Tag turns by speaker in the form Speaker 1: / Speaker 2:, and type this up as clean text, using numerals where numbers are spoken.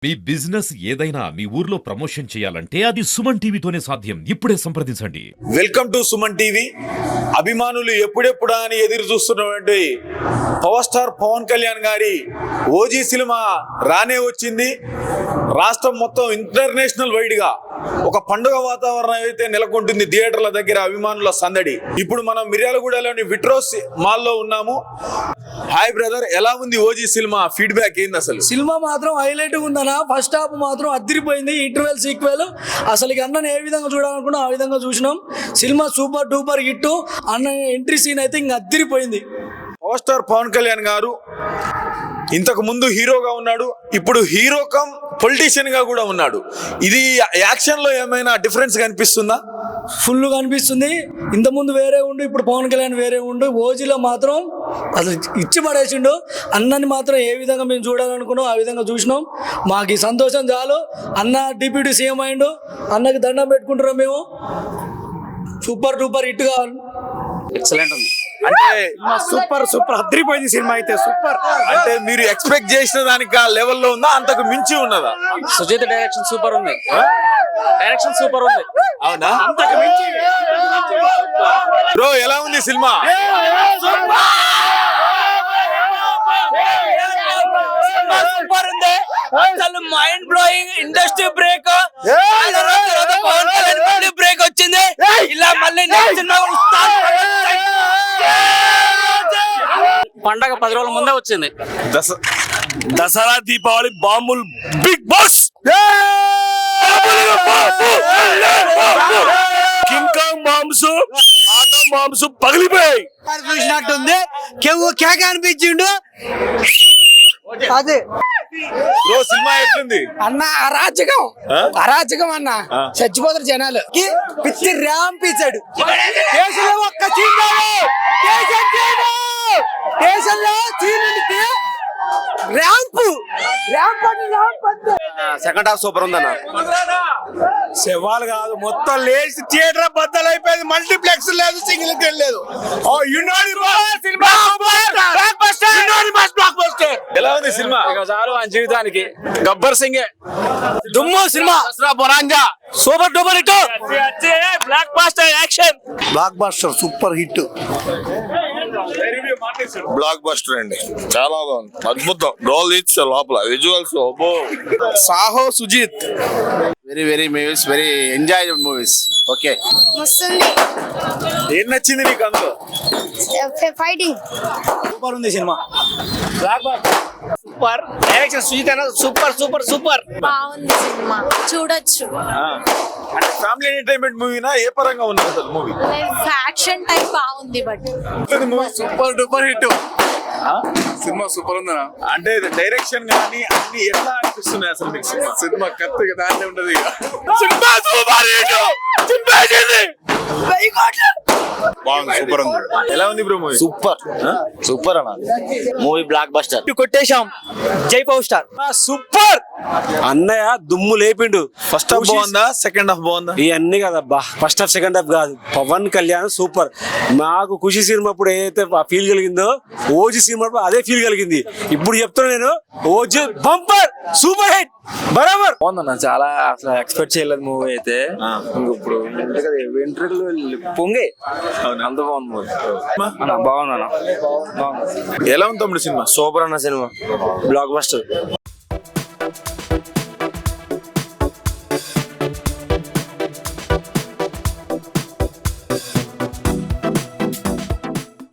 Speaker 1: మీ business ఏదైనా మీ ఊర్లో promotion చేయాలంటే అది సుమన్ టీవీతోనే సాధ్యం. ఇప్పుడే సంప్రదించండి.
Speaker 2: Welcome to Suman TV. అభిమానులు ఎప్పుడెప్పుడా అని ఎదురు చూస్తున్నటువంటి పవర్ స్టార్ పవన్ కళ్యాణ్ గారి ఓజీ సినిమా రానే వచ్చింది. రాష్ట్రం మొత్తం ఇంటర్నేషనల్ వైడ్ గా ఒక పండుగ వాతావరణం అయితే నెలకొంటుంది థియేటర్ల దగ్గర అభిమానుల సందడి. ఇప్పుడు మనం మిర్యాలగూడలోని విట్రోస్ మాల్లో ఉన్నాము. హాయ్ బ్రదర్, ఎలా ఉంది ఓజీ సినిమా? ఫీడ్బ్యాక్ ఏంది? అసలు
Speaker 3: సినిమా మాత్రం హైలైట్ ఉందన్న. ఫస్ట్ హాఫ్ మాత్రం అదిరిపోయింది. ఇంటర్వెల్ సీక్వెల్ అసలు అన్నని ఏ విధంగా చూడాలనుకున్నా ఆ విధంగా చూసినాం. Cinema super duper hit. అన్న ఎంట్రీ సీన్ అయితే ఇంకా అదిరిపోయింది.
Speaker 2: పవర్ స్టార్ పవన్ కళ్యాణ్ గారు ఇంతకు ముందు హీరోగా ఉన్నాడు, ఇప్పుడు హీరో కమ్ పొలిటీషియన్ గా కూడా ఉన్నాడు. ఇది యాక్షన్ లో ఏమైనా డిఫరెన్స్ కనిపిస్తుందా?
Speaker 3: ఫుల్ కనిపిస్తుంది. ఇంతకుముందు వేరే ఉండు, ఇప్పుడు పవన్ కళ్యాణ్ వేరే ఉండు. ఓజీలో మాత్రం అసలు ఇచ్చి పడేసిండు. అన్నని మాత్రం ఏ విధంగా మేము చూడాలనుకున్నాం ఆ విధంగా చూసినాం. మాకు ఈ సంతోషం చాలు. అన్న డిప్యూటీ సీఎం అయిండు. అన్నకి దండం పెట్టుకుంటున్నాం మేము. సూపర్ డూపర్ హిట్ కావాలి.
Speaker 4: ఎక్సలెంట్ ఉంది.
Speaker 2: అంటే
Speaker 4: సూపర్ అదిరిపోయింది సినిమా అయితే. సూపర్
Speaker 2: అంటే మీరు ఎక్స్పెక్ట్ చేసిన దానికి ఆ లెవెల్లో ఉందా, అంతకు మించి ఉన్నదా?
Speaker 4: సుజీత్ డైరెక్షన్ సూపర్ ఉంది. డైరెక్షన్ సూపర్ ఉంది.
Speaker 2: అవునా?
Speaker 4: అంతకు మించి
Speaker 2: బ్రో, ఎలా ఉంది సినిమా?
Speaker 5: సూపర్ ఉంది. అసలు mind blowing industry break. Pawan Kalyan మళ్ళీ బ్రేక్ వచ్చింది. ఇలా మళ్ళీ
Speaker 4: పండగ 10 రోజుల ముందే వచ్చింది.
Speaker 5: దసరా దీపావళి బాంబులు big boss. King kong bombs, atom bombs పగిలిపోయాయి.
Speaker 3: చూసినట్టుంది. కేక అనిపించిండు. అదే
Speaker 2: బ్రో, సినిమా ఎట్లుంది
Speaker 3: అన్న. అరాచకం అన్న. చచ్చిపోతారు జనాలు. పిచ్చి ర్యాంప్ ఇచ్చాడు. దేశంలో ఒక్క దేశంలో ర్యాంప్
Speaker 4: సెకండ్ హాఫ్ సూపర్ ఉందన్న.
Speaker 5: శవాలు కాదు, మొత్తం లేచి థియేటర్ బద్దలు అయిపోయింది. మల్టీప్లెక్స్ లేదు, సింగిల్ స్క్రీన్ లేదు.
Speaker 2: ఎలా ఉంది సినిమా?
Speaker 4: ఇక చాలు ఆయన జీవితానికి. గబ్బర్ సింగ్
Speaker 5: దుమ్ము సినిమా.
Speaker 4: బొరాంజా
Speaker 5: super duper hit. Blockbuster action.
Speaker 6: Blockbuster super hit.
Speaker 7: Blockbuster అండి, చాలా బాగుంది, అద్భుతం. రోల్ ఇట్స్ లోపల visuals
Speaker 6: Saaho Sujeeth very movies, very enjoy movies. Okay,
Speaker 8: మస్తుంది.
Speaker 2: ఏం నచ్చింది నీకు అందులో?
Speaker 8: ఫైటింగ్
Speaker 3: సూపర్ ఉంది సినిమా.
Speaker 4: సూపర్ డైరెక్షన్ సుజీత్ అన్న సూపర్ సూపర్ సూపర్.
Speaker 8: బాగుంది సినిమా, చూడొచ్చు.
Speaker 2: అంటే ఫ్యామిలీ ఎంటర్టైన్మెంట్ మూవీనా? ఏ పరంగా ఉన్నది అసలు మూవీ?
Speaker 8: ఫ్యాక్షన్ టైప్ బాగుంది. But
Speaker 6: super duper hit. Cinema super ఉందనా?
Speaker 2: అంటే డైరెక్షన్ గానీ అన్ని ఎట్లా అనిపిస్తున్నాయి అసలు మీకు?
Speaker 6: సినిమా కత్తిగా దాన్నే ఉంటది.
Speaker 5: సినిమా సూపర్ హిట్.
Speaker 7: బాగుంది, సూపర్ ఉంది.
Speaker 2: ఎలా ఉంది బ్రో మూవీ?
Speaker 4: సూపర్ అన్న మూవీ. బ్లాక్ బస్టర్
Speaker 5: కొట్టేశాం. జై పవర్ స్టార్. సూపర్.
Speaker 9: అన్నయ్య దుమ్ము లేపిండు.
Speaker 2: ఫస్ట్ హాఫ్ బాగుందా, సెకండ్ హాఫ్ బాగుందా?
Speaker 9: ఇవన్నీ కదబ్బా, ఫస్ట్ హాఫ్ సెకండ్ హాఫ్ కాదు. పవన్ కళ్యాణ్ సూపర్. నాకు ఖుషి సినిమా అప్పుడు ఏదైతే ఫీల్ కలిగిందో ఓజీ సినిమా అదే ఫీల్ కలిగింది. ఇప్పుడు చెప్తున్నా నేను, ఓజీ బంపర్ సూపర్ హిట్ బరాబర్.
Speaker 4: బాగుందన్న, చాలా అసలు ఎక్స్పెక్ట్ చేయలేదు మూవీ అయితే. ఇప్పుడు వెంట్రుకలు పొంగే అంత బాగుంది మూవీ. బాగుందన్న.
Speaker 2: ఎలా ఉంది తమ్ముడు సినిమా?
Speaker 4: సూపర్ అన్న సినిమా. Block buster.